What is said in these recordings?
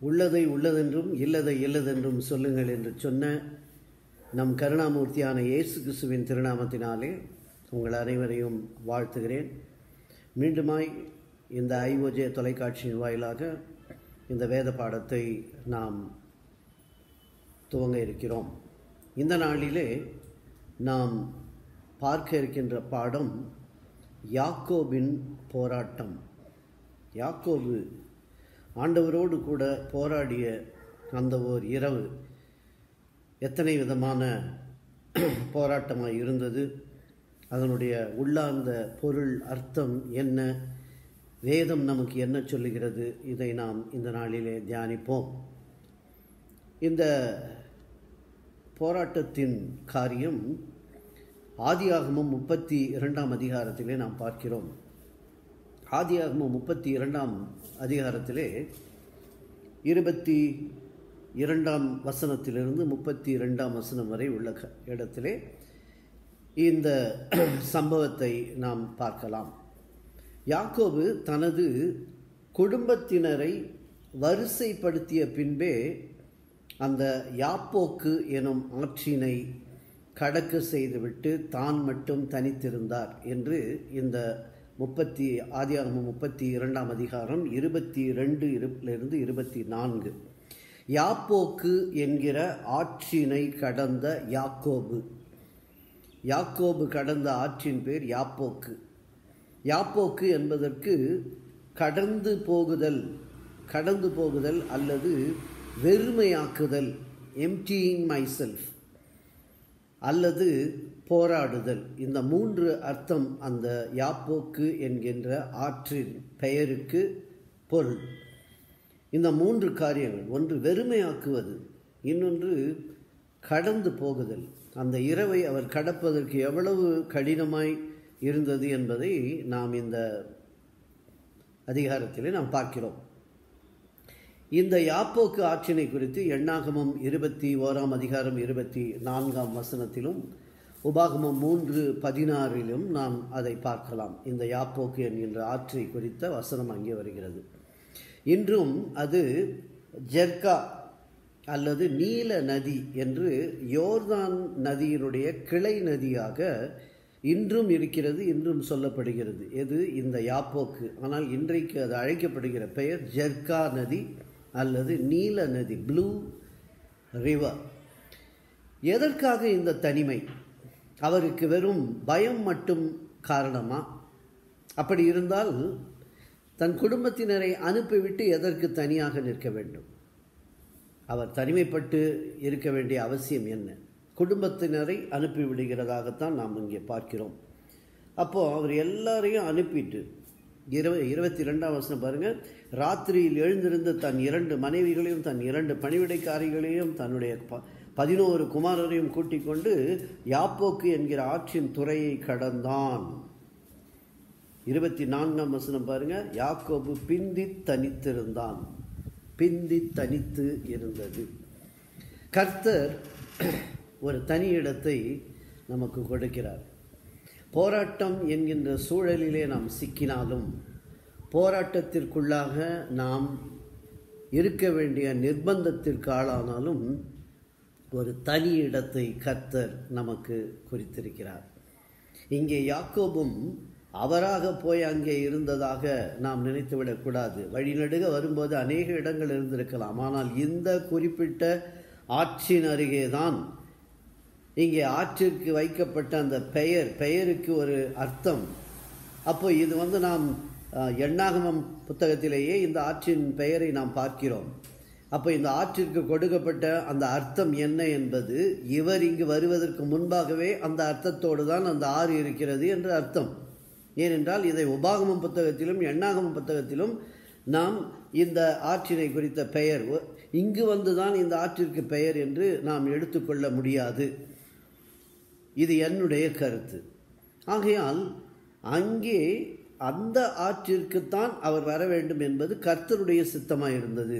உள்ளதை உள்ளதென்றும் இல்லதை இல்லதென்றும் சொல்லுங்கள் என்று சொன்ன நம் கருணாமூர்த்தியான இயேசு கிறிஸ்துவின் திருநாமத்தினாலே உங்கள் அனைவரையும் வாழ்த்துகிறேன். மீண்டுமாய் இந்த ஐஓஜே தொலைக்காட்சியின் வாயிலாக இந்த வேத பாடத்தை நாம் துவங்க இருக்கிறோம். இந்த நாளிலே நாம் பார்க்க இருக்கின்ற பாடம் யாக்கோபின் போராட்டம். யாக்கோபு ஆண்டவரோடு கூட போராடிய அந்த ஓர் இரவு எத்தனை விதமான போராட்டமாக இருந்தது, அதனுடைய உள்ளார்ந்த பொருள் அர்த்தம் என்ன, வேதம் நமக்கு என்ன சொல்லுகிறது, இதை நாம் இந்த நாளிலே தியானிப்போம். இந்த போராட்டத்தின் காரியம் ஆதியாகமம் 32ஆம் அதிகாரத்திலே நாம் பார்க்கிறோம். ஆதியாகமம் 32ஆம் அதிகாரத்திலே 22ஆம் வசனத்திலிருந்து 32ஆம் வசனம் வரை உள்ள இடத்திலே இந்த சம்பவத்தை நாம் பார்க்கலாம். யாக்கோபு தனது குடும்பத்தினரை வரிசைப்படுத்திய பின்பே அந்த யாப்போக்கு எனும் ஆற்றினை கடக்க செய்துவிட்டு தான் மட்டும் தனித்திருந்தார் என்று இந்த ஆதியாகமம் 32ஆம் அதிகாரம் 22 24 யாப்போக்கு என்கிற ஆற்றினை கடந்த யாக்கோபு. யாக்கோபு கடந்த ஆற்றின் பேர் யாப்போக்கு. யாப்போக்கு என்பதற்கு கடந்து போகுதல் அல்லது வெறுமையாக்குதல், எம்டியிங் மை செல்ஃப், அல்லது போராடுதல். இந்த மூன்று அர்த்தம் அந்த யாப்போக்கு என்கின்ற ஆற்றின் பெயருக்கு பொருள். இந்த மூன்று காரியங்கள், ஒன்று வெறுமையாக்குவது, இன்னொன்று கடந்து போகுதல். அந்த இரவை அவர் கடப்பதற்கு எவ்வளவு கடினமாய் இருந்தது என்பதை நாம் இந்த அதிகாரத்திலே நாம் பார்க்கிறோம். இந்த யாப்போக்கு ஆற்றினை குறித்து எண்ணாகமம் 21ஆம் அதிகாரம் 24ஆம் வசனத்திலும் உபாகமம் 3:16 நாம் அதை பார்க்கலாம். இந்த யாப்போக்கு என்கின்ற ஆற்றை குறித்த வசனம் அங்கே வருகிறது. இன்றும் அது ஜெர்கா அல்லது நீல நதி என்று யோர்தான் நதியினுடைய கிளை நதியாக இன்றும் இருக்கிறது, இன்றும் சொல்லப்படுகிறது. எது? இந்த யாப்போக்கு. ஆனால் இன்றைக்கு அது அழைக்கப்படுகிற பெயர் ஜெர்கா நதி அல்லது நீல நதி, ப்ளூ ரிவர். எதற்காக இந்த தனிமை? அவருக்கு வெறும் பயம் மட்டும் காரணமா? அப்படி இருந்தால் தன் குடும்பத்தினரை அனுப்பிவிட்டு எதற்கு தனியாக நிற்க வேண்டும்? அவர் தனிமைப்பட்டு இருக்க வேண்டிய அவசியம் என்ன? குடும்பத்தினரை அனுப்பிவிடுகிறதாகத்தான் நாம் இங்கே பார்க்கிறோம். அப்போது அவர் எல்லாரையும் அனுப்பிட்டு 22ஆம் வசனம் பாருங்கள். ராத்திரியில் எழுந்திருந்த தன் 2 மனைவிகளையும் தன் 2 பணிவிடைக்காரிகளையும் தன்னுடைய 11 குமாரரையும் கூட்டிக் கொண்டு யாப்போக்கு என்கிற ஆற்றின் துறையை கடந்தான். 24ஆம் வசனம் பாருங்க. யாக்கோபு பிந்தி தனித்திருந்தான். பிந்தி தனித்து இருந்தது. கர்த்தர் ஒரு தனி இடத்தை நமக்கு கொடுக்கிறார். போராட்டம் என்கின்ற சூழலிலே நாம் சிக்கினாலும், போராட்டத்திற்குள்ளாக நாம் இருக்க வேண்டிய நிர்பந்தத்திற்கு ஆளானாலும் ஒரு தனி இடத்தை கர்த்தர் நமக்கு குறித்திருக்கிறார். இங்கே யாக்கோபும் அவராக போய் அங்கே இருந்ததாக நாம் நினைத்துவிடக்கூடாது. வழிநடுக வரும்போது அநேக இடங்கள் இருந்திருக்கலாம். ஆனால் இந்த குறிப்பிட்ட ஆற்றின் அருகேதான், இங்கே ஆற்றிற்கு வைக்கப்பட்ட அந்த பெயருக்கு ஒரு அர்த்தம். அப்போ இது நாம் எண்ணாகமம் புத்தகத்திலேயே இந்த ஆற்றின் பெயரை நாம் பார்க்கிறோம். அப்போ இந்த ஆற்றிற்கு கொடுக்கப்பட்ட அந்த அர்த்தம் என்ன என்பது, இவர் இங்கு வருவதற்கு முன்பாகவே அந்த அர்த்தத்தோடு தான் அந்த ஆறு இருக்கிறது என்று அர்த்தம். ஏனென்றால் இதை உபாகமம் புத்தகத்திலும் எண்ணாகமம் புத்தகத்திலும் நாம் இந்த ஆற்றினை குறித்த பெயர், இங்கு வந்துதான் இந்த ஆற்றிற்கு பெயர் என்று நாம் எடுத்துக்கொள்ள முடியாது. இது என்னுடைய கருத்து. ஆகையால் அங்கே அந்த ஆற்றிற்குத்தான் அவர் வர வேண்டும் என்பது கர்த்தருடைய சித்தமாக இருந்தது.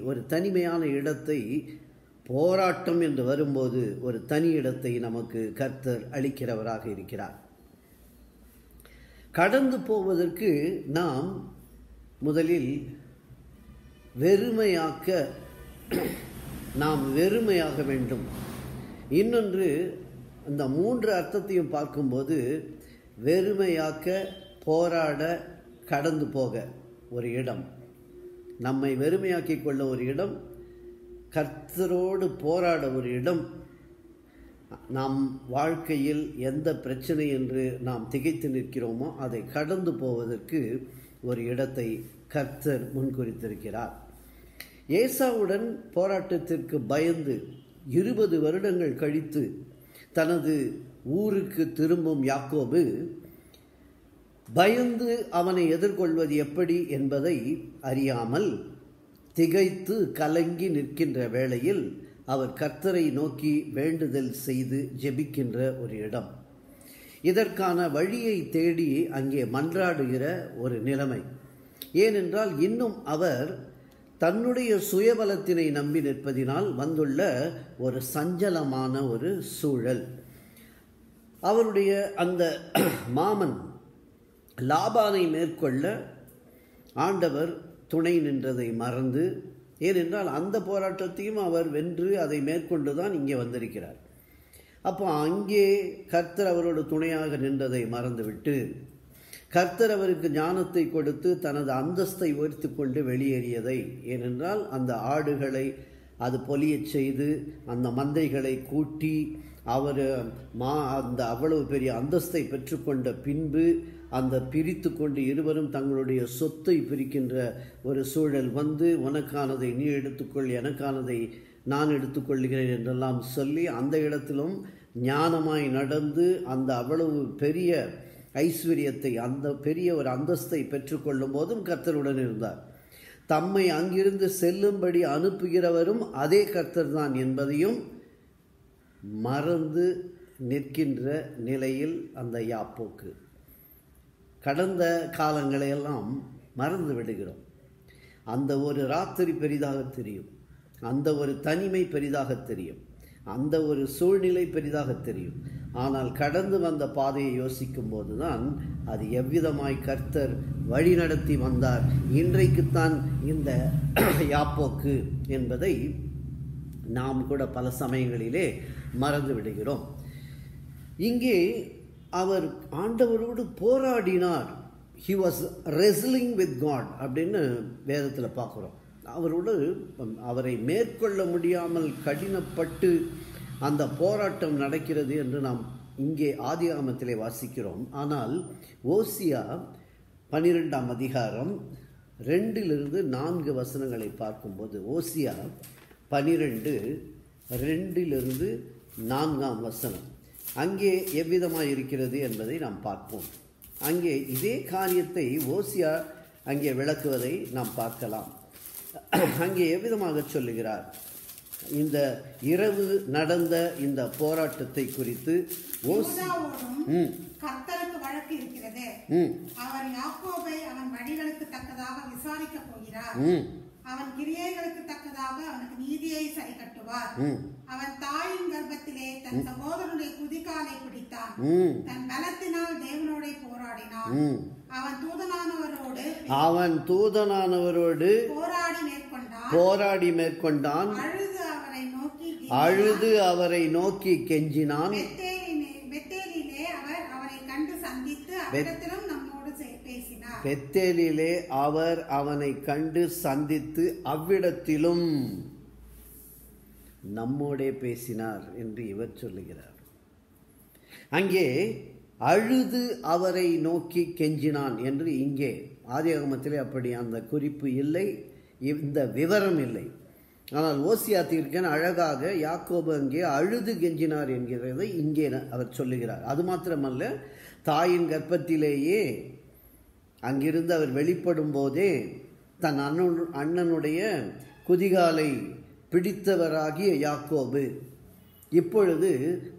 ஒரு தனிமையான இடத்தை, போராட்டம் என்று வரும்போது ஒரு தனி இடத்தை நமக்கு கர்த்தர் அளிக்கிறவராக இருக்கிறார். கடந்து போவதற்கு நாம் முதலில் வெறுமையாக்க நாம் வெறுமையாக வேண்டும். இன்னொன்று, இந்த 3 அர்த்தத்தையும் பார்க்கும்போது வெறுமையாக்க, போராட, கடந்து போக ஒரு இடம், நம்மை வெறுமையாக்கி கொள்ள ஒரு இடம், கர்த்தரோடு போராட ஒரு இடம், நம் வாழ்க்கையில் எந்த பிரச்சனை என்று நாம் திகைத்து நிற்கிறோமோ அதை கடந்து போவதற்கு ஒரு இடத்தை கர்த்தர் முன்குறித்திருக்கிறார். ஏசாவுடன் போராட்டத்திற்கு பயந்து 20 வருடங்கள் கழித்து தனது ஊருக்கு திரும்பும் யாக்கோபு பயந்து அவனை எதிர்கொள்வது எப்படி என்பதை அறியாமல் திகைத்து கலங்கி நிற்கின்ற வேளையில் அவர் கர்த்தரை நோக்கி வேண்டுதல் செய்து ஜெபிக்கின்ற ஒரு இடம். இதற்கான வழியை தேடி அங்கே மன்றாடுகிற ஒரு நிலைமை. ஏனென்றால் இன்னும் அவர் தன்னுடைய சுயபலத்தினை நம்பி நிற்பதினால் வந்துள்ள ஒரு சஞ்சலமான ஒரு சூழல். அவருடைய அந்த மாமன் லாபானை மேற்கொள்ள ஆண்டவர் துணை நின்றதை மறந்து, ஏனென்றால் அந்த போராட்டத்தையும் அவர் வென்று அதை மேற்கொண்டுதான் இங்கே வந்திருக்கிறார். அப்போ அங்கே கர்த்தர் அவரோடு துணையாக நின்றதை மறந்துவிட்டு கர்த்தர் அவருக்கு ஞானத்தை கொடுத்து தனது அந்தஸ்தை உயர்த்தி கொண்டு வெளியேறியதை, ஏனென்றால் அந்த ஆடுகளை அது பொலியச் செய்து அந்த மந்தைகளை கூட்டி அவர் அந்த அவ்வளவு பெரிய அந்தஸ்தை பெற்றுக்கொண்ட பின்பு அந்த பிரித்து கொண்டு இருவரும் தங்களுடைய சொத்தை பிரிக்கின்ற ஒரு சூழல் வந்து, உனக்கானதை நீ எடுத்துக்கொள், எனக்கானதை நான் எடுத்துக்கொள்கிறேன் என்றெல்லாம் சொல்லி அந்த இடத்திலும் ஞானமாய் நடந்து அந்த அவ்வளவு பெரிய ஐஸ்வர்யத்தை, அந்த பெரிய ஒரு அந்தஸ்தை பெற்றுக்கொள்ளும் போதும் கர்த்தருடன் இருந்தார். தம்மை அங்கிருந்து செல்லும்படி அனுப்புகிறவரும் அதே கர்த்தர் தான் என்பதையும் மறந்து நிற்கின்ற நிலையில் அந்த யாப்போக்கு. கடந்த காலங்களையெல்லாம் மறந்து விடுகிறோம். அந்த ஒரு ராத்திரி பெரிதாக தெரியும், அந்த ஒரு தனிமை பெரிதாக தெரியும், அந்த ஒரு சூழ்நிலை பெரிதாக தெரியும். ஆனால் கடந்து வந்த பாதையை யோசிக்கும் போதுதான் அது எவ்விதமாய் கர்த்தர் வழி நடத்தி வந்தார், இன்றைக்குத்தான் இந்த யாப்போக்கு என்பதை நாம் கூட பல சமயங்களிலே மறந்து விடுகிறோம். இங்கே அவர் ஆண்டவரோடு போராடினார். he was wrestling with God அப்படின்னு வேதத்தில் பார்க்குறோம். அவரை மேற்கொள்ள முடியாமல் கடினப்பட்டு அந்த போராட்டம் நடக்கிறது என்று நாம் இங்கே ஆதியாகமத்திலே வாசிக்கிறோம். ஆனால் ஓசியா 12ஆம் அதிகாரம் 2-4 வசனங்களை பார்க்கும்போது, ஓசியா 12:2-4 வசனம் அங்கே எவ்விதமாக இருக்கிறது என்பதை நாம் பார்ப்போம். அங்கே இதே காரியத்தை ஓசியா அங்கே விளக்குவதை நாம் பார்க்கலாம். அங்கே எவ்விதமாக சொல்லுகிறார், இந்த இரவு நடந்த இந்த போராட்டத்தை குறித்து கர்த்தருக்கு வழக்கு இருக்கிறது. அவர் யாக்கோபை அவன் வழிகளுக்கு தக்கதாக விசாரிக்க போகிறார். அவன் கிரியைகளுக்கு தக்கதாக அவனுக்கு நீதியை சரி கட்டுவார். அவன் தாயின் கர்ப்பத்திலே தன் சகோதரனுடைய குதிகாலை பிடித்தான். தன் பலத்தினால் தேவனோட போராடினான். அவன் தூதனானவரோடு போராடி மேற்கொண்டான். அழுது அவரை நோக்கி கெஞ்சினான். பெத்தேலிலே அவர் அவனை கண்டு சந்தித்து அவ்விடத்திலும் நம்மோடே பேசினார் என்று இவர் சொல்லுகிறார். அங்கே அழுது அவரை நோக்கி கெஞ்சினான் என்று இங்கே ஆதியாகமத்திலே அப்படி அந்த குறிப்பு இல்லை, இந்த விவரம் இல்லை. ஆனால் ஓசியா தீர்க்கன் அழகாக யாக்கோபு அங்கே அழுது கெஞ்சினார் என்கிறதை இங்கே அவர் சொல்லுகிறார். அது மாத்திரமல்ல, தாயின் கர்ப்பத்திலேயே அங்கிருந்து அவர் வெளிப்படும் போதே தன் அண்ணனுடைய குதிகாலை பிடித்தவராகிய யாக்கோபு இப்பொழுது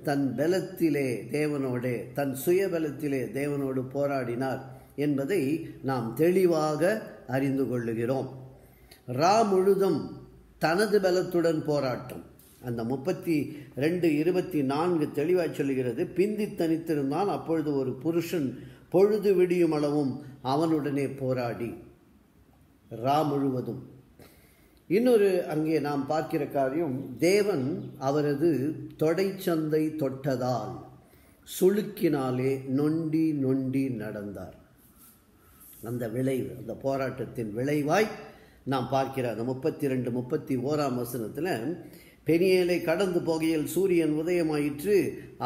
தன் பலத்திலே தேவனோடு, தன் சுயபலத்திலே தேவனோடு போராடினார் என்பதை நாம் தெளிவாக அறிந்து கொள்ளுகிறோம். முழுதும் தனது பலத்துடன் போராட்டம். அந்த 32:24 தெளிவாக சொல்லுகிறது, பிந்தி தனித்திருந்தான். அப்பொழுது ஒரு புருஷன் பொழுது விடியும் அளவும் அவனுடனே போராடி முழுவதும் இன்னொரு அங்கே நாம் பார்க்கிற காரியம், தேவன் அவரது தொடைச்சந்தை தொட்டதால் சுளுக்கினாலே நொண்டி நொண்டி நடந்தார். அந்த விளைவு, அந்த போராட்டத்தின் விளைவாய் நாம் பார்க்கிற அந்த 32, 31 வசனத்தில், பெனியேலை கடந்து போகையில் சூரியன் உதயமாயிற்று,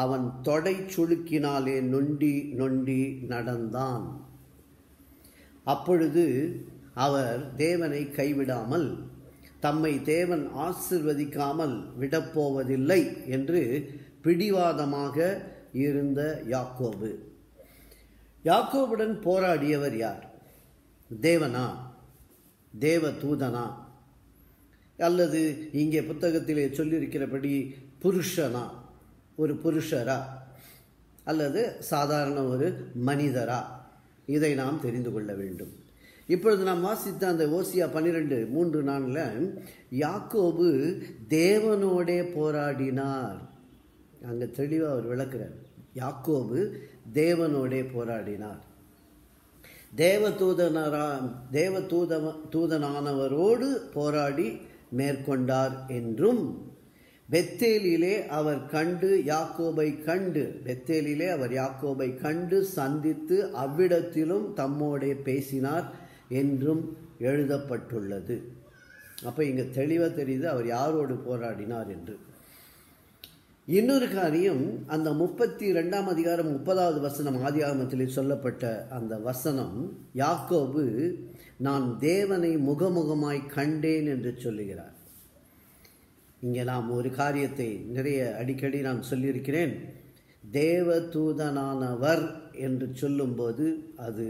அவன் தொடை சுளுக்கினாலே நொண்டி நொண்டி நடந்தான். அப்பொழுது அவர் தேவனை கைவிடாமல், தம்மை தேவன் ஆசீர்வதிக்காமல் விடப்போவதில்லை என்று பிடிவாதமாக இருந்த யாக்கோபு. யாக்கோபுடன் போராடியவர் யார்? தேவனா? தேவ தூதனா? அல்லது இங்கே புத்தகத்திலே சொல்லியிருக்கிறபடி புருஷனா? ஒரு புருஷரா? அல்லது சாதாரண ஒரு மனிதரா? இதை நாம் தெரிந்து கொள்ள வேண்டும். இப்பொழுது நாம் வாசித்த அந்த ஓசியா 12:3-4 யாக்கோபு தேவனோடே போராடினார். அங்கே தெளிவாக அவர் விளக்குறார். யாக்கோபு தேவனோடே போராடினார். தேவதூதனானவரோடு போராடி மேற்கொண்டார் என்றும், பெத்தேலிலே அவர் யாக்கோபை கண்டு சந்தித்து அவ்விடத்திலும் தம்மோடே பேசினார் என்றும் எழுதப்பட்டுள்ளது. அப்போ இங்கே தெளிவாக தெரியுது அவர் யாரோடு போராடினார் என்று. இன்னொரு காரியம், அந்த 32 30 வசனம் ஆதியாகமத்திலே சொல்லப்பட்ட அந்த வசனம், யாக்கோபு நான் தேவனை முகமுகமாய் கண்டேன் என்று சொல்லுகிறார். இங்கே நாம் ஒரு காரியத்தை அடிக்கடி நான் சொல்லியிருக்கிறேன். தேவதூதனானவர் என்று சொல்லும்போது அது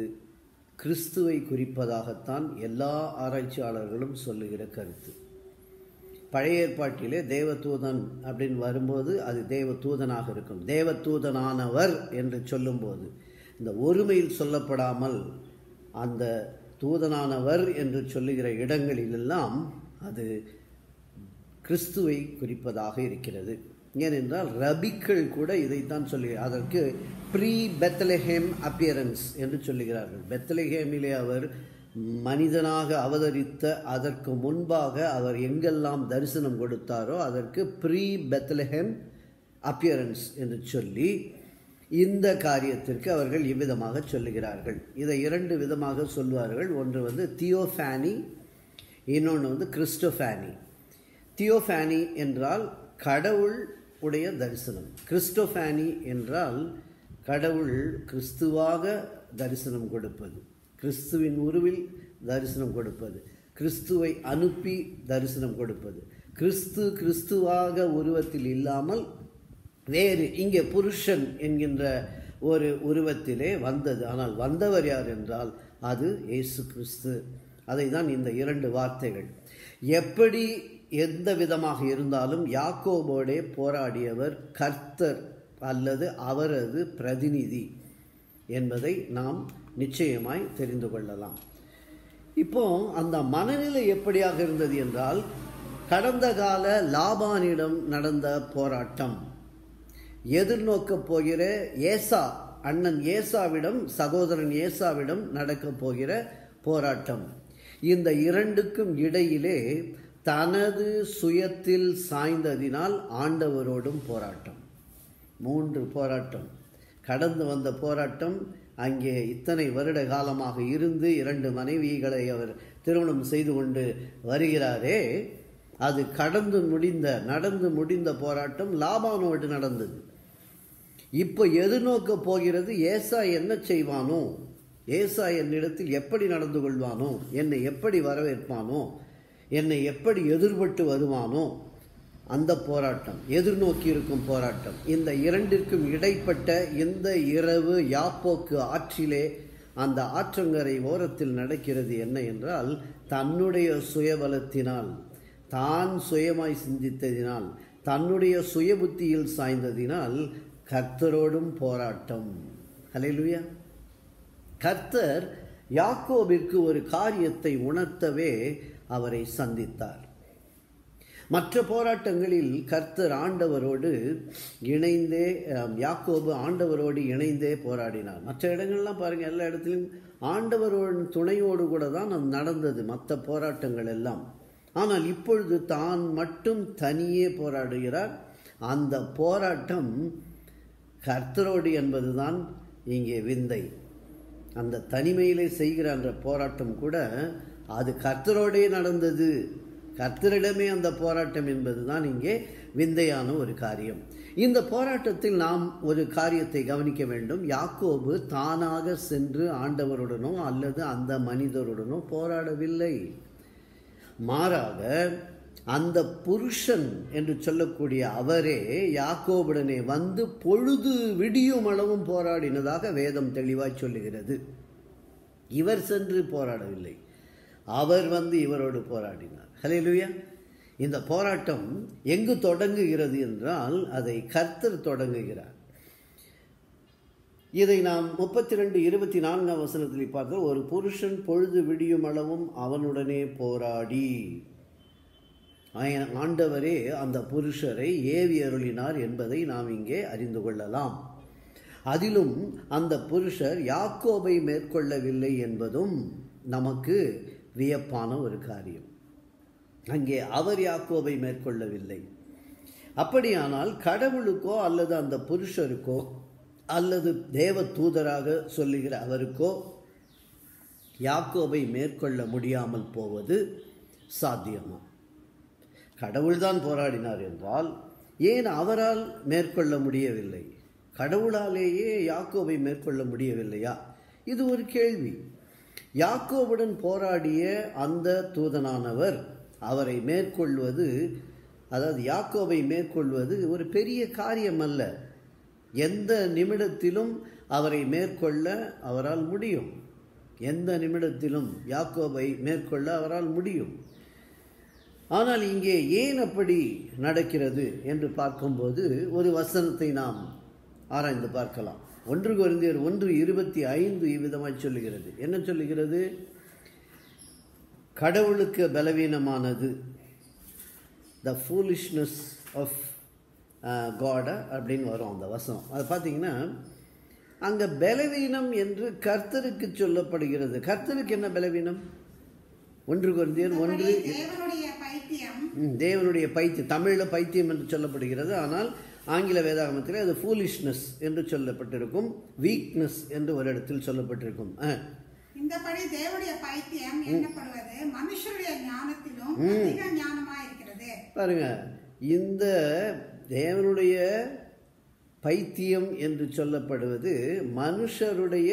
கிறிஸ்துவை குறிப்பதாகத்தான் எல்லா ஆராய்ச்சியாளர்களும் சொல்லுகிற கருத்து. பழைய ஏற்பாட்டிலே தேவதூதன் அப்படின்னு வரும்போது அது தேவதூதனாக இருக்கும். தேவதூதனானவர் என்று சொல்லும்போது இந்த ஒருமையில் சொல்லப்படாமல் அந்த தூதனானவர் என்று சொல்லுகிற இடங்களிலெல்லாம் அது கிறிஸ்துவை குறிப்பதாக இருக்கிறது. ஏனென்றால் ரபிக்கள் கூட இதைத்தான் சொல்லுகிறார். அதற்கு ப்ரீ பெத்லஹேம் அப்பியரன்ஸ் என்று சொல்லுகிறார்கள். பெத்லஹேமிலே அவர் மனிதனாக அவதரித்த அதற்கு முன்பாக அவர் எங்கெல்லாம் தரிசனம் கொடுத்தாரோ அதற்கு ப்ரீ பெத்லஹேம் அப்பியரன்ஸ் என்று சொல்லி இந்த காரியத்திற்கு அவர்கள் இவ்விதமாக சொல்லுகிறார்கள். இதை 2 விதமாக சொல்வார்கள். ஒன்று தியோஃபானி, இன்னொன்று கிறிஸ்டோஃபானி. தியோஃபானி என்றால் கடவுள் உடைய தரிசனம். கிறிஸ்டோஃபானி என்றால் கடவுள் கிறிஸ்துவாக தரிசனம் கொடுப்பது, கிறிஸ்துவின் உருவில் தரிசனம் கொடுப்பது, கிறிஸ்துவை அனுப்பி தரிசனம் கொடுப்பது. கிறிஸ்துவாக உருவத்தில் இல்லாமல் வேறு இங்கே புருஷன் என்கின்ற ஒரு உருவத்திலே வந்தது. ஆனால் வந்தவர் யார் என்றால் அது இயேசு கிறிஸ்து. அதை தான் இந்த 2 வார்த்தைகள். எப்படி எந்த விதமாக இருந்தாலும் யாக்கோபோடே போராடியவர் கர்த்தர் அல்லது அவரது பிரதிநிதி என்பதை நாம் நிச்சயமாய் தெரிந்து கொள்ளலாம். இப்போ அந்த மனநிலை எப்படியாக இருந்தது என்றால், கடந்த கால லாபானிடம் நடந்த போராட்டம், எதிர்நோக்கப் போகிற அண்ணன் ஏசாவிடம், சகோதரன் ஏசாவிடம் நடக்கப் போகிற போராட்டம், இந்த 2க்கும் இடையிலே தனது சுயத்தில் சாய்ந்ததினால் ஆண்டவரோடும் போராட்டம். 3 போராட்டம். கடந்து வந்த போராட்டம், அங்கே இத்தனை வருட காலமாக இருந்து 2 மனைவிகளை அவர் திருமணம் செய்து கொண்டு வருகிறாரே, அது நடந்து முடிந்த போராட்டம் லாபானோடு நடந்தது. இப்போ எதிர்நோக்க போகிறது, ஏசா என்ன செய்வானோ, ஏசா என்னிடத்தில் எப்படி நடந்து கொள்வானோ, என்னை எப்படி வரவேற்பானோ, என்னை எப்படி எதிர்பட்டு வருவானோ, அந்த போராட்டம், எதிர்நோக்கி இருக்கும் போராட்டம். இந்த 2ற்கும் இடைப்பட்ட இந்த இரவு யாப்போக்கு ஆற்றிலே, அந்த ஆற்றங்கரை ஓரத்தில் நடக்கிறது என்ன என்றால், தன்னுடைய சுயபலத்தினால், தான் சுயமாய் சிந்தித்ததினால், தன்னுடைய சுய புத்தியில் சாய்ந்ததினால் கர்த்தரோடும் போராட்டம். ஹல்லேலூயா. கர்த்தர் யாக்கோபிற்கு ஒரு காரியத்தை உணர்த்தவே அவரை சந்தித்தார். மற்ற போராட்டங்களில் கர்த்தர் ஆண்டவரோடு இணைந்தே, யாக்கோபு ஆண்டவரோடு இணைந்தே போராடினார். மற்ற இடங்கள்லாம் பாருங்கள், எல்லா இடத்துலையும் ஆண்டவரோட துணையோடு கூட தான் நடந்தது மற்ற போராட்டங்கள் எல்லாம். ஆனால் இப்பொழுது தான் மட்டும் தனியே போராடுகிறார். அந்த போராட்டம் கர்த்தரோடு என்பதுதான் இங்கே விந்தை. அந்த தனிமையிலே செய்கிற அந்த போராட்டம் கூட அது கர்த்தரோடே நடந்தது. கர்த்தரிடமே அந்த போராட்டம் என்பதுதான் இங்கே விந்தையான ஒரு காரியம். இந்த போராட்டத்தில் நாம் ஒரு காரியத்தை கவனிக்க வேண்டும். யாக்கோபு தானாக சென்று ஆண்டவருடனோ அல்லது அந்த மனிதருடனோ போராடவில்லை. மாறாக அந்த புருஷன் என்று சொல்லக்கூடிய அவரே யாக்கோபுடனே வந்து பொழுது விடியும் அளவும் போராடினதாக வேதம் தெளிவாய் சொல்லுகிறது. இவர் சென்று போராடவில்லை, அவர் வந்து இவரோடு போராடினார். ஹல்லேலூயா. இந்த போராட்டம் எங்கு தொடங்குகிறது என்றால் அதை கர்த்தர் தொடங்குகிறார். இதை நாம் 32:24 வசனத்தில் பார்த்தால், ஒரு புருஷன் பொழுது விடியும் அளவும் அவனுடனே போராடி, ஆண்டவரே அந்த புருஷரை ஏவி அருளினார் என்பதை நாம் இங்கே அறிந்து கொள்ளலாம். அதிலும் அந்த புருஷர் யாக்கோபை மேற்கொள்ளவில்லை என்பதும் நமக்கு வியப்பான ஒரு காரியம். அங்கே அவர் யாக்கோபை மேற்கொள்ளவில்லை. அப்படியானால் கடவுளுக்கோ அல்லது அந்த புருஷருக்கோ அல்லது தேவ தூதராக சொல்லுகிற அவருக்கோ யாக்கோபை மேற்கொள்ள முடியாமல் போவது சாத்தியமா? கடவுள்தான் போராடினார் என்றால் ஏன் அவரால் மேற்கொள்ள முடியவில்லை? கடவுளாலேயே யாக்கோபை மேற்கொள்ள முடியவில்லையா? இது ஒரு கேள்வி. யாக்கோபுடன் போராடிய அந்த தூதனானவர் அவரை மேற்கொள்வது, அதாவது யாக்கோபை மேற்கொள்வது ஒரு பெரிய காரியம் அல்ல. எந்த நிமிடத்திலும் அவரை மேற்கொள்ள அவரால் முடியும். எந்த நிமிடத்திலும் யாக்கோபை மேற்கொள்ள அவரால் முடியும். ஆனால் இங்கே ஏன் அப்படி நடக்கிறது என்று பார்க்கும்போது ஒரு வசனத்தை நாம் ஆராய்ந்து பார்க்கலாம். 1 கொரிந்தியர் 1:25 இவ்விதமாய் சொல்லுகிறது. என்ன சொல்லுகிறது? கடவுளுக்கு பலவீனமானது, த ஃபூலிஷ்னஸ் ஆஃப் காட் அப்படின்னு வரும் அந்த வசனம். அது பார்த்தீங்கன்னா அங்கே பலவீனம் என்று கர்த்தருக்கு சொல்லப்படுகிறது. கர்த்தருக்கு என்ன பலவீனம்? 1 கொரிந்தியர் 1 தேவனுடைய பைத்தியம், தமிழில் பைத்தியம் என்று சொல்லப்படுகிறது. ஆனால் ஆங்கில வேதாகமத்தில் அது ஃபூலிஷ்னஸ் என்று சொல்லப்பட்டிருக்கும், வீக்னஸ் என்று ஒரு இடத்தில் சொல்லப்பட்டிருக்கும். இந்தபடி தேவனுடைய பைத்தியம் எண்ணப்படுவது மனுஷருடைய ஞானத்திலும் அதிக ஞானமாய் இருக்கிறது. பாருங்க, இந்த தேவனுடைய பைத்தியம் என்று சொல்லப்படுவது மனுஷருடைய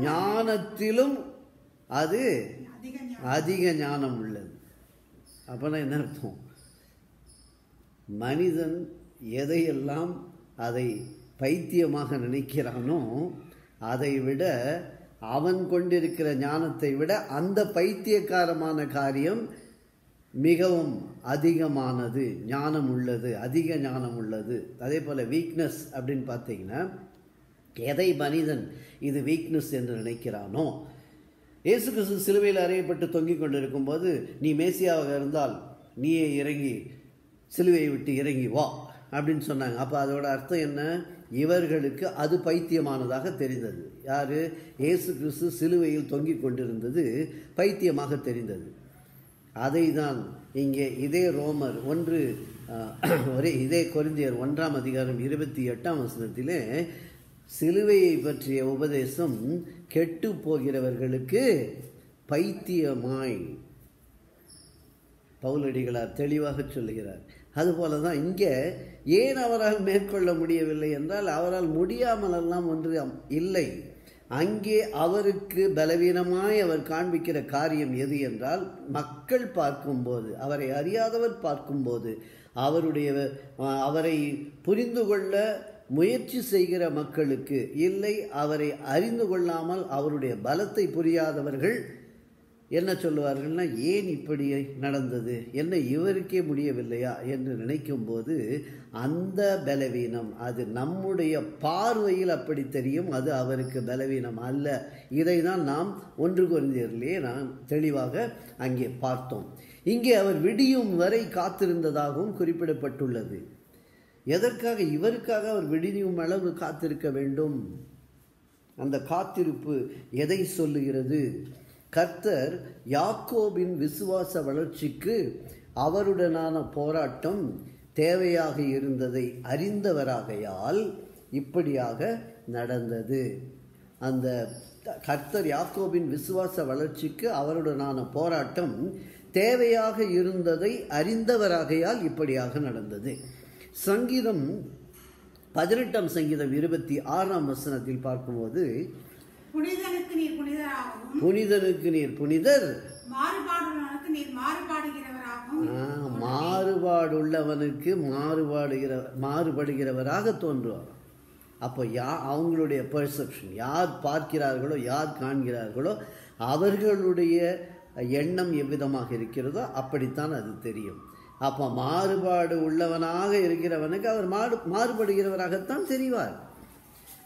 ஞானத்திலும் அது அதிக ஞானம் உள்ளது. அப்பனா என்ன அர்த்தம்? மனிதன் எதையெல்லாம் அதை பைத்தியமாக நினைக்கிறானோ அதை விட, அவன் கொண்டிருக்கிற ஞானத்தை விட அந்த பைத்தியக்காரமான காரியம் மிகவும் அதிகமானது, ஞானம் உள்ளது, அதிக ஞானம் உள்ளது. அதே போல் வீக்னஸ் அப்படின்னு பார்த்தீங்கன்னா, எதை மனிதன் இது வீக்னஸ் என்று நினைக்கிறானோ, இயேசு கிறிஸ்து சிலுவையில் அறையப்பட்டு தொங்கிக் கொண்டிருக்கும் போது, நீ மேசியாவாக இருந்தால் நீயே இறங்கி சிலுவையை விட்டு இறங்கி வா அப்படின்னு சொன்னாங்க. அப்போ அதோட அர்த்தம் என்ன? இவர்களுக்கு அது பைத்தியமானதாக தெரிந்தது. யாரு? இயேசு கிறிஸ்து சிலுவையில் தொங்கிக் கொண்டிருந்தது பைத்தியமாக தெரிந்தது. அதை தான் இங்கே இதே ரோமர் 1 இதே கொரிந்தியர் 1:28 சிலுவையை பற்றிய உபதேசம் கெட்டு போகிறவர்களுக்கு பைத்தியமாய் பவுலடிகளார் தெளிவாக சொல்லுகிறார். அதுபோல தான் இங்கே ஏன் அவரால் மேற்கொள்ள முடியவில்லை என்றால், அவரால் முடியாமல் எல்லாம் ஒன்று இல்லை. அங்கே அவருக்கு பலவீனமாய் அவர் காண்பிக்கிற காரியம் எது என்றால், மக்கள் பார்க்கும்போது, அவரை அறியாதவர் பார்க்கும்போது, அவரை புரிந்து கொள்ள முயற்சி செய்கிற மக்களுக்கு இல்லை, அவரை அறிந்து கொள்ளாமல் அவருடைய பலத்தை புரியாதவர்கள் என்ன சொல்லுவார்கள்னா, ஏன் இப்படி நடந்தது, என்ன இவருக்கே முடியவில்லையா என்று நினைக்கும் போது அந்த பலவீனம் அது நம்முடைய பார்வையில் அப்படி தெரியும், அது அவருக்கு பலவீனம் அல்ல. இதை தான் நாம் 1 கொரிந்தியரிலே நாம் தெளிவாக அங்கே பார்த்தோம். இங்கே அவர் விடியும் வரை காத்திருந்ததாகவும் குறிப்பிடப்பட்டுள்ளது. எதற்காக? இவருக்காக அவர் விடியும் அளவு காத்திருக்க வேண்டும். அந்த காத்திருப்பு எதை சொல்லுகிறது? கர்த்தர் யாக்கோபின் விசுவாச வளர்ச்சிக்கு அவருடனான போராட்டம் தேவையாக இருந்ததை அறிந்தவராகையால் இப்படியாக நடந்தது. அந்த கர்த்தர் யாக்கோபின் விசுவாச வளர்ச்சிக்கு அவருடனான போராட்டம் தேவையாக இருந்ததை அறிந்தவராகையால் இப்படியாக நடந்தது. சங்கீதம் 18 சங்கீதம் 26 வசனத்தில் பார்க்கும்போது, புனிதனுக்கு நீர் புனிதராகவும், புனிதனுக்கு நீர் புனிதர், மாறுபாடுள்ளவனுக்கு நீர் மாறுபாடுகிறவராகவும், மாறுபாடுள்ளவனுக்கு மாறுபடுகிறவராக தோன்றுவார். அப்போ அவங்களுடைய பெர்செப்ஷன், யார் பார்க்கிறார்களோ யார் காண்கிறார்களோ அவர்களுடைய எண்ணம் எவ்விதமாக இருக்கிறதோ அப்படித்தான் அது தெரியும். அப்போ மாறுபாடு உள்ளவனாக இருக்கிறவனுக்கு அவர் மாறுபடுகிறவராகத்தான் தெரிவார்.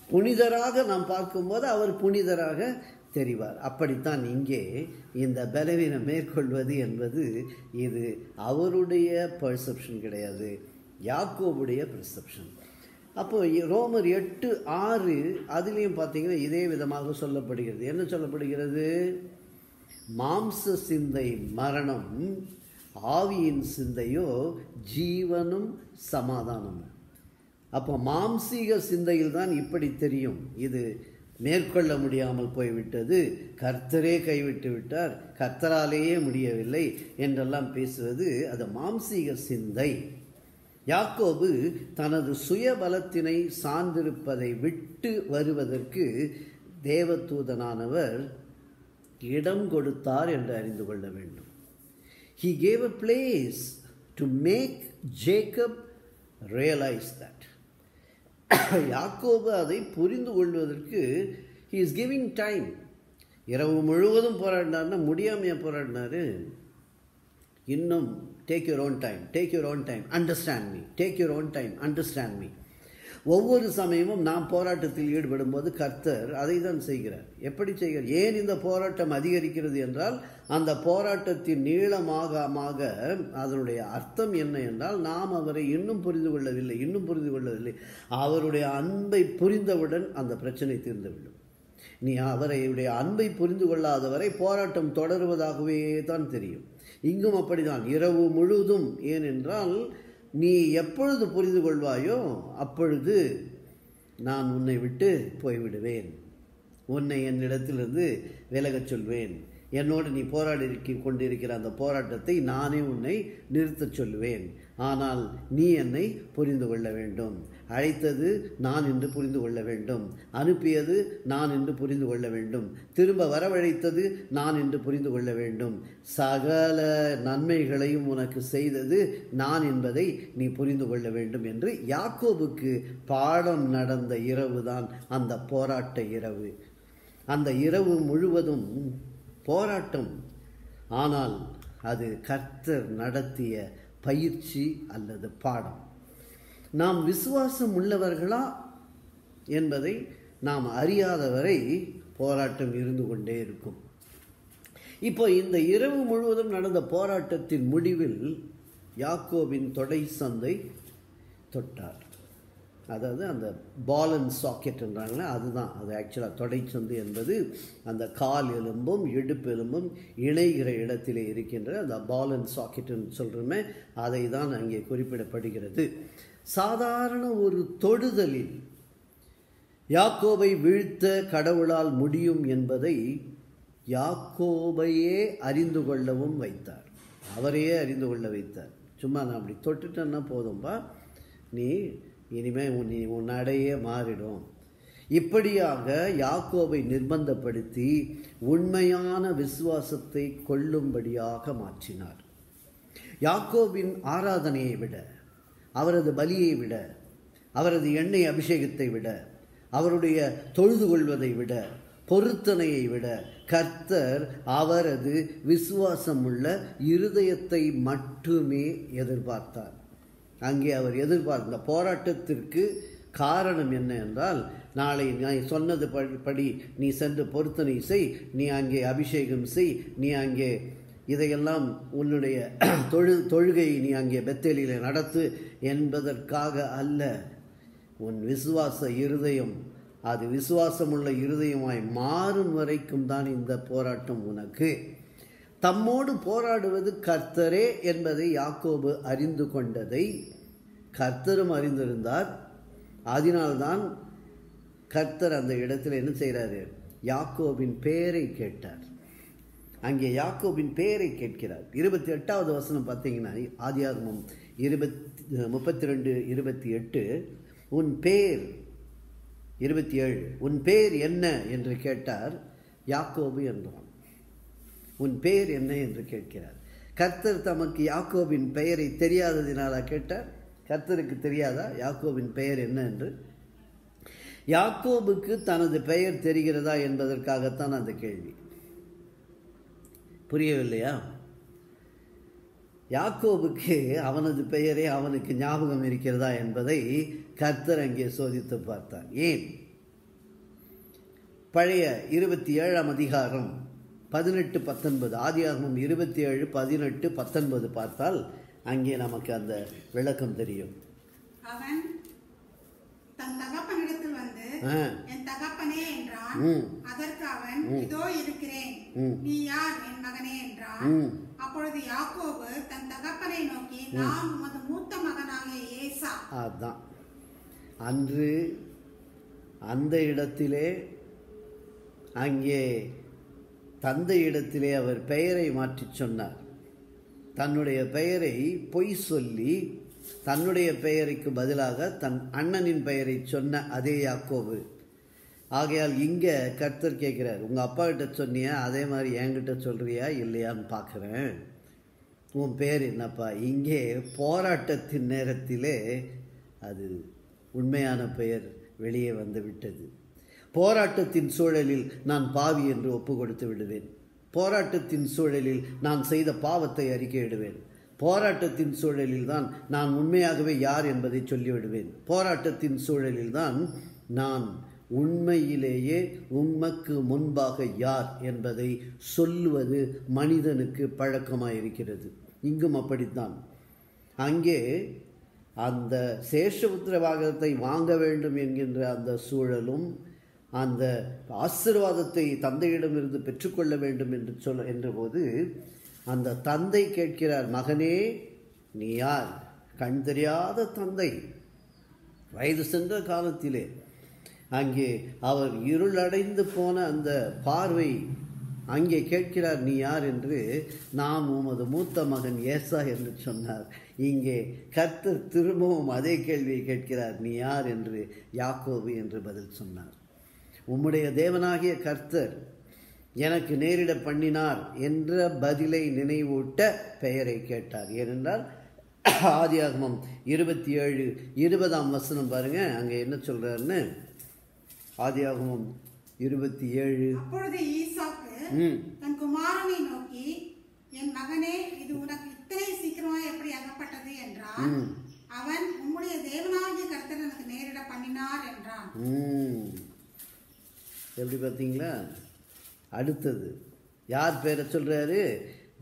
புனிதராக நாம் பார்க்கும்போது அவர் புனிதராக தெரிவார். அப்படித்தான் இங்கே இந்த பலவீனம் மேற்கொள்வது என்பது இது அவருடைய பெர்செப்ஷன் கிடையாது, யாக்கோபுடைய பெர்செப்ஷன். அப்போ ரோமர் 8:6 அதுலேயும் பார்த்தீங்கன்னா இதே விதமாக சொல்லப்படுகிறது. என்ன சொல்லப்படுகிறது? மாம்ச சிந்தை மரணம், ஆவியின் சிந்தையோ ஜீவனும் சமாதானமும். அப்போ மாம்சீக சிந்தையில் தான் இப்படி தெரியும், இது மேற்கொள்ள முடியாமல் போய்விட்டது, கர்த்தரே கைவிட்டு விட்டார், கர்த்தராலேயே முடியவில்லை என்றெல்லாம் பேசுவது அது மாம்சீக சிந்தை. யாக்கோபு தனது சுயபலத்தினை சார்ந்திருப்பதை விட்டு வருவதற்கு தேவதூதனானவர் இடம் கொடுத்தார் என்று அறிந்து கொள்ள வேண்டும். He gave a place to make Jacob realize that. யாக்கோபு அதை புரிந்து கொள்வதற்கு he is giving time. இரவு முழுவதும் போராடினார்னா முடியாமையா போராடினாரு? இன்னும் take your own time, take your own time, understand me, take your own time, understand me. ஒவ்வொரு சமயமும் நாம் போராட்டத்தில் ஈடுபடும் போது கர்த்தர் அதை தான் செய்கிறார். எப்படி செய்கிறார்? ஏன் இந்த போராட்டம் அதிகரிக்கிறது என்றால் அந்த போராட்டத்தின் நீளமாக அதனுடைய அர்த்தம் என்ன என்றால் நாம் அவரை இன்னும் புரிந்து கொள்ளவில்லை. அவருடைய அன்பை புரிந்தவுடன் அந்த பிரச்சனை தீர்ந்துவிடும். நீ அவருடைய அன்பை புரிந்து கொள்ளாதவரை போராட்டம் தொடருவதாகவே தான் தெரியும். இங்கும் அப்படிதான், இரவு முழுவதும். ஏனென்றால் நீ எப்பொழுது புரிந்து கொள்வாயோ அப்பொழுது நான் உன்னை விட்டு போய்விடுவேன், உன்னை என்னிடத்திலிருந்து விலகச் சொல்வேன், என்னோடு நீ போராடி கொண்டிருக்கிற அந்த போராட்டத்தை நானே உன்னை நிறுத்தச் சொல்லுவேன். ஆனால் நீ என்னை புரிந்து கொள்ள வேண்டும். அழைத்தது நான் என்று புரிந்து கொள்ள வேண்டும், அனுப்பியது நான் என்று புரிந்து கொள்ள வேண்டும், திரும்ப வரவழைத்தது நான் என்று புரிந்து கொள்ள வேண்டும், சகல நன்மைகளையும் உனக்கு செய்தது நான் என்பதை நீ புரிந்து கொள்ள வேண்டும் என்று யாக்கோபுக்கு பாடம் நடந்த இரவுதான் அந்த போராட்ட இரவு. அந்த இரவு முழுவதும் போராட்டம். ஆனால் அது கர்த்தர் நடத்திய பயிற்சி அல்லது பாடம். நாம் விசுவாசம் உள்ளவர்களா என்பதை நாம் அறியாதவரை போராட்டம் இருந்து கொண்டே இருக்கும். இப்போ இந்த இரவு முழுவதும் நடந்த போராட்டத்தின் முடிவில் யாக்கோபின் தொடை சந்தை தொட்டார். அதாவது அந்த பால் அண்ட் சாக்கெட் என்றாங்களே அதுதான் அது. ஆக்சுவலாக தொடைச்சந்து என்பது அந்த கால் எலும்பும் இடுப்பு எலும்பும் இணைகிற இடத்திலே இருக்கின்ற அந்த பால் அண்ட் சாக்கெட்னு சொல்கிறோமே, அதை தான் அங்கே குறிப்பிடப்படுகிறது. சாதாரண ஒரு தொடுதலில் யாக்கோபை வீழ்த்த கடவுளால் முடியும் என்பதை யாக்கோபையே அறிந்து கொள்ளவும் வைத்தார். அவரையே அறிந்து கொள்ள வைத்தார். சும்மா நான் அப்படி தொட்டுட்டேன்னா போதும்பா, நீ இனிமேல் உன் நடையே மாறிடும். இப்படியாக யாக்கோபை நிர்பந்தப்படுத்தி உண்மையான விசுவாசத்தை கொள்ளும்படியாக மாற்றினார். யாக்கோபின் ஆராதனையை விட, அவரது பலியை விட, அவரது எண்ணெய் அபிஷேகத்தை விட, அவருடைய தொழுது கொள்வதை விட, பொருத்தனையை விட கர்த்தர் அவரது விசுவாசமுள்ள இருதயத்தை மட்டுமே எதிர்பார்த்தார். அங்கே அவர் எதிர்பார்த்த போராட்டத்திற்கு காரணம் என்ன என்றால், நாளை நான் சொன்னது படி நீ சென்று பொருத்தனை செய், நீ அங்கே அபிஷேகம் செய், நீ அங்கே இதையெல்லாம் உன்னுடைய தொழுகையை நீ அங்கே பெத்தேலிலே நடத்து என்பதற்காக அல்ல. உன் விசுவாச இருதயம் அது விசுவாசமுள்ள இருதயமாய் மாறும் வரைக்கும் தான் இந்த போராட்டம் உனக்கு. தம்மோடு போராடுவது கர்த்தரே என்பதை யாக்கோபு அறிந்து கொண்டதை கர்த்தரும் அறிந்திருந்தார். அதனால்தான் கர்த்தர் அந்த இடத்துல என்ன செய்கிறாரு, யாக்கோபின் பெயரை கேட்டார். அங்கே யாக்கோபின் பெயரை கேட்கிறார். 28வது வசனம் பார்த்தீங்கன்னா ஆதியாகமம் 32:28 உன் பேர் 27 உன் பேர் என்ன என்று கேட்டார். யாக்கோபு என்றான். உன் பேர் என்ன என்று கேட்கிறார். கர்த்தர் தமக்கு யாக்கோபின் பெயரை தெரியாததினால கேட்டார். கர்த்தருக்கு தெரியாதா யாக்கோபின் பெயர் என்ன என்று? யாக்கோபுக்கு தனது பெயர் தெரிகிறதா என்பதற்காகத்தான் அந்த கேள்வி. புரியவில்லையா? யாக்கோபுக்கு அவனது பெயரே அவனுக்கு ஞாபகம் இருக்கிறதா என்பதை கர்த்தர் அங்கே சோதித்து பார்த்தார். ஏன்? பழைய 27ஆம் அதிகாரம் 18-19 ஆதியாகமம் 27:18-19 பார்த்தால் அங்கே நமக்கு அந்த விளக்கம் தெரியும். அவன் தன் தகப்பனிடத்தில் வந்து என் தகப்பனே என்றான். அதற்கு அவன் இதோ இருக்கிறேன், நீ யார் என் மகனே என்றான். அப்பொழுது யாக்கோபு தன் தகப்பனை நோக்கி நான் உமது மூத்த மகனாகிய ஏசா. அதான் அன்று அந்த இடத்திலே அங்கே தந்தை இடத்திலே அவர் பெயரை மாற்றி சொன்னார். தன்னுடைய பெயரை பொய் சொல்லி தன்னுடைய பெயருக்கு பதிலாக தன் அண்ணனின் பெயரை சொன்ன அதே யாக்கோபு. ஆகையால் இங்கே கர்த்தர் கேட்கிறார், உங்கள் அப்பா கிட்ட சொன்னியா அதே மாதிரி என்கிட்ட சொல்கிறியா இல்லையான்னு பார்க்குறேன். உன் பேர் என்னப்பா? இங்கே போராட்டத்தின் நேரத்திலே அது உண்மையான பெயர் வெளியே வந்து விட்டது. போராட்டத்தின் சூழலில் நான் பாவி என்று ஒப்பு கொடுத்து விடுவேன். போராட்டத்தின் சூழலில் நான் செய்த பாவத்தை அறிக்கையிடுவேன். போராட்டத்தின் சூழலில் தான் நான் உண்மையாகவே யார் என்பதை சொல்லிவிடுவேன். போராட்டத்தின் சூழலில் தான் நான் உண்மையிலேயே உமக்கு முன்பாக யார் என்பதை சொல்லுவது மனிதனுக்கு பழக்கமாயிருக்கிறது. இங்கும் அப்படித்தான். அங்கே அந்த சேஷ உத்திரவாதத்தை வாங்க வேண்டும் என்கின்ற அந்த சூழலும் அந்த ஆசீர்வாதத்தை தந்தையிடமிருந்து பெற்றுக்கொள்ள வேண்டும் என்று என்றபோது அந்த தந்தை கேட்கிறார், மகனே நீ யார்? கண் தெரியாத தந்தை, வயது சென்ற காலத்திலே அங்கே அவர் இருளடைந்து போன அந்த பார்வை அங்கே கேட்கிறார், நீ யார் என்று. நான் உமது மூத்த மகன் ஏசா என்று சொன்னார். இங்கே கர்த்தர் திரும்பவும் அதே கேள்வியை கேட்கிறார், நீ யார் என்று. யாக்கோபு என்று பதில் சொன்னார். உம்முடைய தேவனாகிய கர்த்தர் எனக்கு நேரிட பண்ணினார் என்ற பதிலை நினைவூட்ட பெயரை கேட்டார். ஏனென்றால் ஆதியாகமம் 27:20 பாருங்க, அங்கே என்ன சொல்றாருன்னு. ஆதியாகமம் 27. அப்பொழுது ஈசாக்கு தன் குமாரனை நோக்கி, என் மகனே இது உனக்கு இத்தனை சீக்கிரமா எப்படி அகப்பட்டது என்றான். அவன் உம்முடைய தேவனாகிய கர்த்தர் எனக்கு நேரிட பண்ணினார் என்றான். எப்படி பார்த்தீங்களா? அடுத்தது யார் பேரை சொல்றாரு?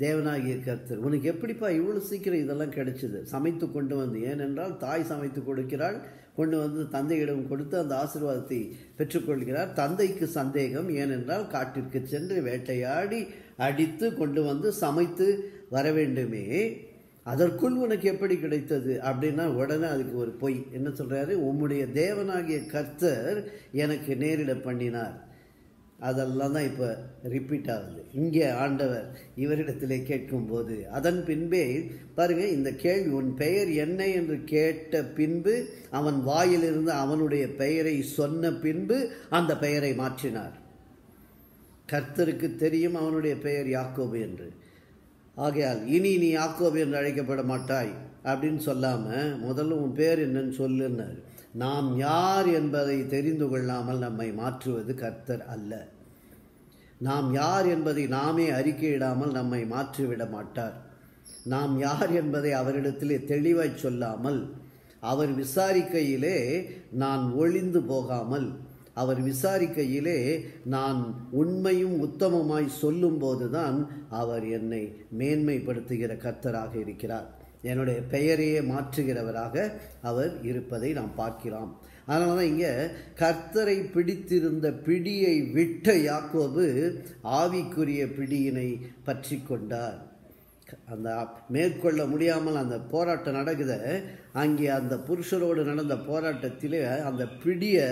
தேவனாகிய கர்த்தர். உனக்கு எப்படிப்பா இவ்வளோ சீக்கிரம் இதெல்லாம் கிடைச்சிது? சமைத்து கொண்டு வந்து, ஏனென்றால் தாய் சமைத்து கொடுக்கிறாள், கொண்டு வந்து தந்தையிடம் கொடுத்து அந்த ஆசீர்வாதத்தை பெற்றுக்கொள்கிறார். தந்தைக்கு சந்தேகம், ஏனென்றால் காட்டிற்கு சென்று வேட்டையாடி அடித்து கொண்டு வந்து சமைத்து வர வேண்டுமே, அதற்குள் உனக்கு எப்படி கிடைத்தது அப்படின்னா உடனே அதுக்கு ஒரு பொய். என்ன சொல்றாரு? உம்முடைய தேவனாகிய கர்த்தர் எனக்கு நேரிட பண்ணினார். அதெல்லாம் தான் இப்போ ரிப்பீட் ஆகுது. இங்கே ஆண்டவர் இவரிடத்திலே கேட்கும்போது அதன் பின்பே பாருங்க, இந்த கேள்வி உன் பெயர் என்ன என்று கேட்ட பின்பு அவன் வாயிலிருந்து அவனுடைய பெயரை சொன்ன பின்பு அந்த பெயரை மாற்றினார். கர்த்தருக்கு தெரியும் அவனுடைய பெயர் யாக்கோபு என்று. ஆகையால் இனி நீ யாக்கோபு என்று அழைக்கப்பட மாட்டாய் அப்படின்னு சொல்லாமல் முதல்ல உன் பேர் என்னன்னு சொல்லுன்னார். நாம் யார் என்பதை தெரிந்து கொள்ளாமல் நம்மை மாற்றுவது கர்த்தர் அல்ல. நாம் யார் என்பதை நாமே அறிக்கையிடாமல் நம்மை மாற்றிவிட மாட்டார். நாம் யார் என்பதை அவரிடத்திலே தெளிவாய் சொல்லாமல், அவர் விசாரிக்கையிலே நான் ஒளிந்து போகாமல், அவர் விசாரிக்கையிலே நான் உண்மையும் உத்தமமாய் சொல்லும் போதுதான் அவர் என்னை மேன்மைப்படுத்துகிற கர்த்தராக இருக்கிறார். என்னுடைய பெயரையே மாற்றுகிறவராக அவர் இருப்பதை நாம் பார்க்கிறோம். அதனால தான் இங்கே கர்த்தரை பிடித்திருந்த பிடியை விட்ட யாக்கோபு ஆவிக்குரிய பிடியினை பற்றி கொண்டார். அந்த மேற்கொள்ள முடியாமல் அந்த போராட்டம் நடக்குது. அங்கே அந்த புருஷரோடு நடந்த போராட்டத்திலே அந்த பிடியை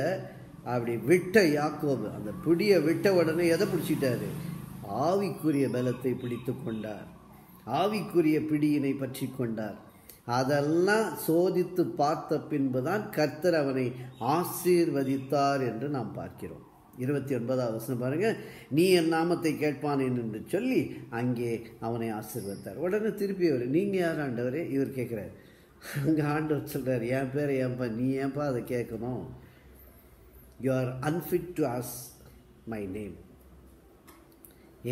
அப்படி விட்ட யாக்கோபு அந்த பிடியை விட்ட உடனே எதை பிடிச்சிட்டாரு? ஆவிக்குரிய பலத்தை பிடித்து கொண்டார். ஆவிக்குரிய பிடியினை பற்றி கொண்டார். அதெல்லாம் சோதித்து பார்த்த பின்புதான் கர்த்தர் அவனை ஆசீர்வதித்தார் என்று நாம் பார்க்கிறோம். 29வது வசனம் பாருங்க. நீ என் நாமத்தை கேட்பானேன் என்று சொல்லி அங்கே அவனை ஆசீர்வதித்தார். உடனே திருப்பி அவர், நீங்கள் யார் ஆண்டவரே? இவர் கேட்குறாரு. அங்கே ஆண்டவர் சொல்கிறார், என் பேரை ஏன்பா நீ ஏன்பா அதை கேட்கணும்? You are unfit to ask my name.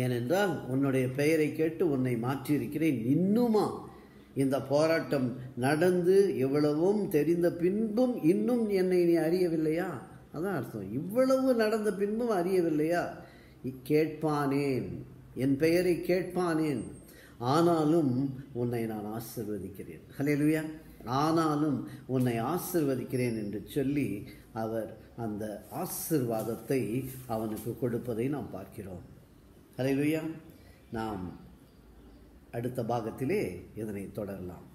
ஏனென்றால் உன்னுடைய பெயரை கேட்டு உன்னை மாற்றியிருக்கிறேன். இன்னுமா இந்த போராட்டம் நடந்து எவ்வளவும் தெரிந்த பின்பும் இன்னும் என்னை நீ அறியவில்லையா? அதான் அர்த்தம். இவ்வளவு நடந்த பின்பும் அறியவில்லையா? கேட்பானேன், என் பெயரை கேட்பானேன், ஆனாலும் உன்னை நான் ஆசீர்வதிக்கிறேன். ஹல்லேலூயா. ஆனாலும் உன்னை ஆசீர்வதிக்கிறேன் என்று சொல்லி அவர் அந்த ஆசீர்வாதத்தை அவனுக்கு கொடுப்பதை நாம் பார்க்கிறோம். ஹல்லேலூயா. நாம் அடுத்த பாகத்திலே இதனை தொடரலாம்.